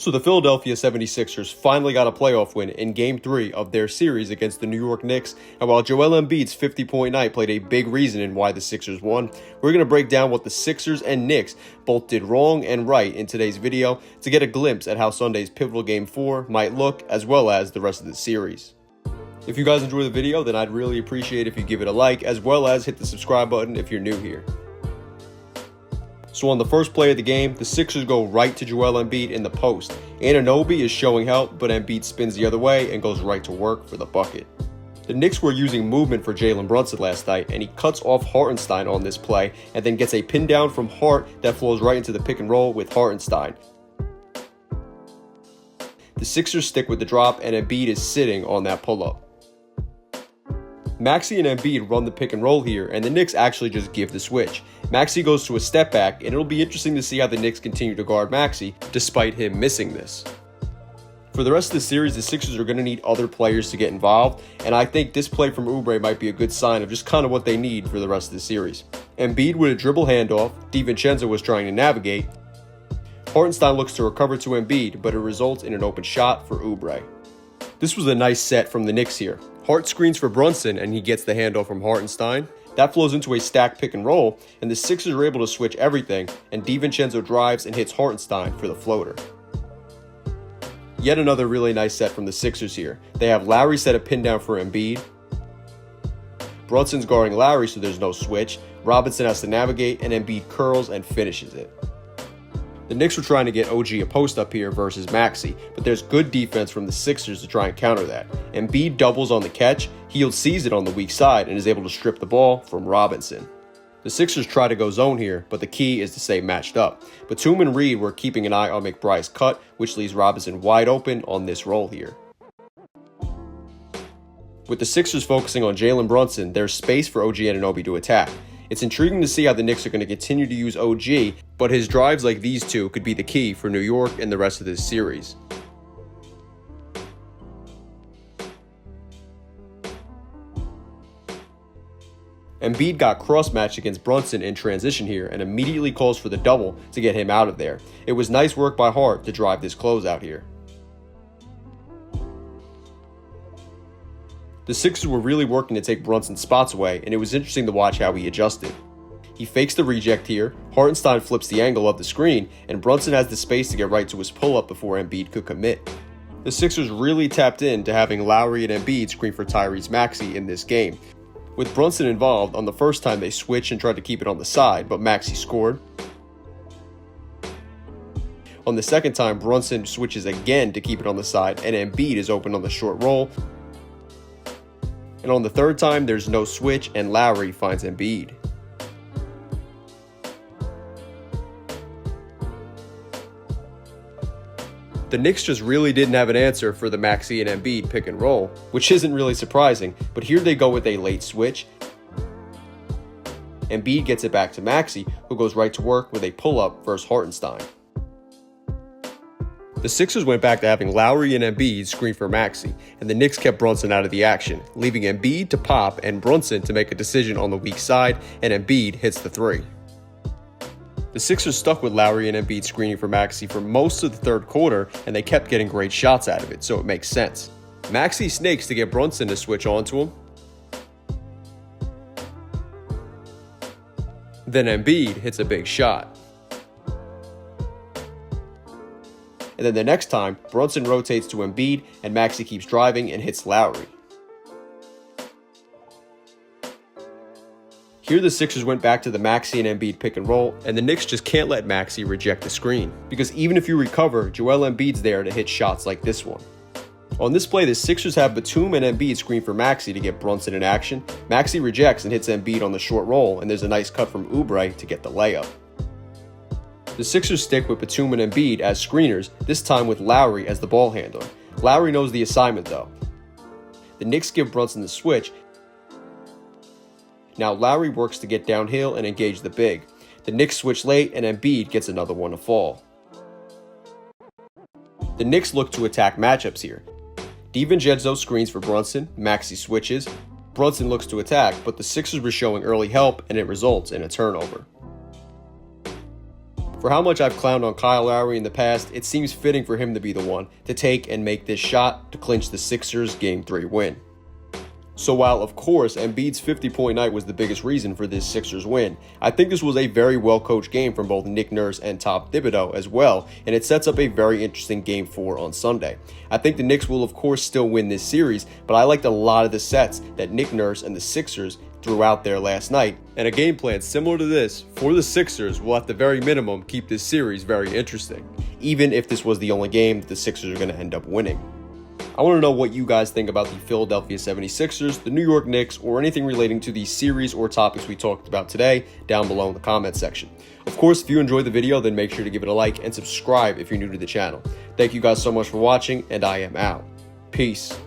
So the Philadelphia 76ers finally got a playoff win in Game 3 of their series against the New York Knicks, and while Joel Embiid's 50-point night played a big reason in why the Sixers won, we're going to break down what the Sixers and Knicks both did wrong and right in today's video to get a glimpse at how Sunday's pivotal Game 4 might look, as well as the rest of the series. If you guys enjoy the video, then I'd really appreciate if you give it a like, as well as hit the subscribe button if you're new here. So on the first play of the game, the Sixers go right to Joel Embiid in the post. Anunoby is showing help, but Embiid spins the other way and goes right to work for the bucket. The Knicks were using movement for Jalen Brunson last night, and he cuts off Hartenstein on this play and then gets a pin down from Hart that flows right into the pick and roll with Hartenstein. The Sixers stick with the drop, and Embiid is sitting on that pull-up. Maxey and Embiid run the pick and roll here, and the Knicks actually just give the switch. Maxey goes to a step back, and it'll be interesting to see how the Knicks continue to guard Maxey, despite him missing this. For the rest of the series, the Sixers are going to need other players to get involved, and I think this play from Oubre might be a good sign of just kind of what they need for the rest of the series. Embiid with a dribble handoff, DiVincenzo was trying to navigate. Hartenstein looks to recover to Embiid, but it results in an open shot for Oubre. This was a nice set from the Knicks here. Hart screens for Brunson, and he gets the handoff from Hartenstein. That flows into a stacked pick and roll, and the Sixers are able to switch everything, and DiVincenzo drives and hits Hartenstein for the floater. Yet another really nice set from the Sixers here. They have Lowry set a pin down for Embiid. Brunson's guarding Lowry, so there's no switch. Robinson has to navigate, and Embiid curls and finishes it. The Knicks were trying to get OG a post up here versus Maxey, but there's good defense from the Sixers to try and counter that. Embiid doubles on the catch, Hield sees it on the weak side and is able to strip the ball from Robinson. The Sixers try to go zone here, but the key is to stay matched up. Batum and Reed were keeping an eye on McBride's cut, which leaves Robinson wide open on this roll here. With the Sixers focusing on Jalen Brunson, there's space for OG Anunoby to attack. It's intriguing to see how the Knicks are going to continue to use OG, but his drives like these two could be the key for New York and the rest of this series. Embiid got cross-matched against Brunson in transition here and immediately calls for the double to get him out of there. It was nice work by Hart to drive this closeout here. The Sixers were really working to take Brunson's spots away, and it was interesting to watch how he adjusted. He fakes the reject here, Hartenstein flips the angle of the screen, and Brunson has the space to get right to his pull-up before Embiid could commit. The Sixers really tapped into having Lowry and Embiid screen for Tyrese Maxey in this game. With Brunson involved, on the first time they switched and tried to keep it on the side, but Maxey scored. On the second time, Brunson switches again to keep it on the side, and Embiid is open on the short roll. And on the third time, there's no switch, and Lowry finds Embiid. The Knicks just really didn't have an answer for the Maxey and Embiid pick and roll, which isn't really surprising, but here they go with a late switch. Embiid gets it back to Maxey, who goes right to work with a pull-up versus Hartenstein. The Sixers went back to having Lowry and Embiid screen for Maxey, and the Knicks kept Brunson out of the action, leaving Embiid to pop and Brunson to make a decision on the weak side, and Embiid hits the three. The Sixers stuck with Lowry and Embiid screening for Maxey for most of the third quarter, and they kept getting great shots out of it, so it makes sense. Maxey snakes to get Brunson to switch onto him. Then Embiid hits a big shot. And then the next time, Brunson rotates to Embiid, and Maxey keeps driving and hits Lowry. Here the Sixers went back to the Maxey and Embiid pick and roll, and the Knicks just can't let Maxey reject the screen, because even if you recover, Joel Embiid's there to hit shots like this one. On this play, the Sixers have Batum and Embiid screen for Maxey to get Brunson in action. Maxey rejects and hits Embiid on the short roll, and there's a nice cut from Oubre to get the layup. The Sixers stick with Batum and Embiid as screeners, this time with Lowry as the ball handler. Lowry knows the assignment though. The Knicks give Brunson the switch. Now Lowry works to get downhill and engage the big. The Knicks switch late, and Embiid gets another one to fall. The Knicks look to attack matchups here. DiVincenzo screens for Brunson, Maxey switches. Brunson looks to attack, but the Sixers were showing early help, and it results in a turnover. For how much I've clowned on Kyle Lowry in the past, it seems fitting for him to be the one to take and make this shot to clinch the Sixers' Game 3 win. So while, of course, Embiid's 50-point night was the biggest reason for this Sixers win, I think this was a very well-coached game from both Nick Nurse and Tom Thibodeau as well, and it sets up a very interesting Game 4 on Sunday. I think the Knicks will, of course, still win this series, but I liked a lot of the sets that Nick Nurse and the Sixers threw out there last night, and a game plan similar to this for the Sixers will at the very minimum keep this series very interesting, even if this was the only game that the Sixers are going to end up winning. I want to know what you guys think about the Philadelphia 76ers, the New York Knicks, or anything relating to the series or topics we talked about today down below in the comment section. Of course, if you enjoyed the video, then make sure to give it a like and subscribe if you're new to the channel. Thank you guys so much for watching, and I am out. Peace.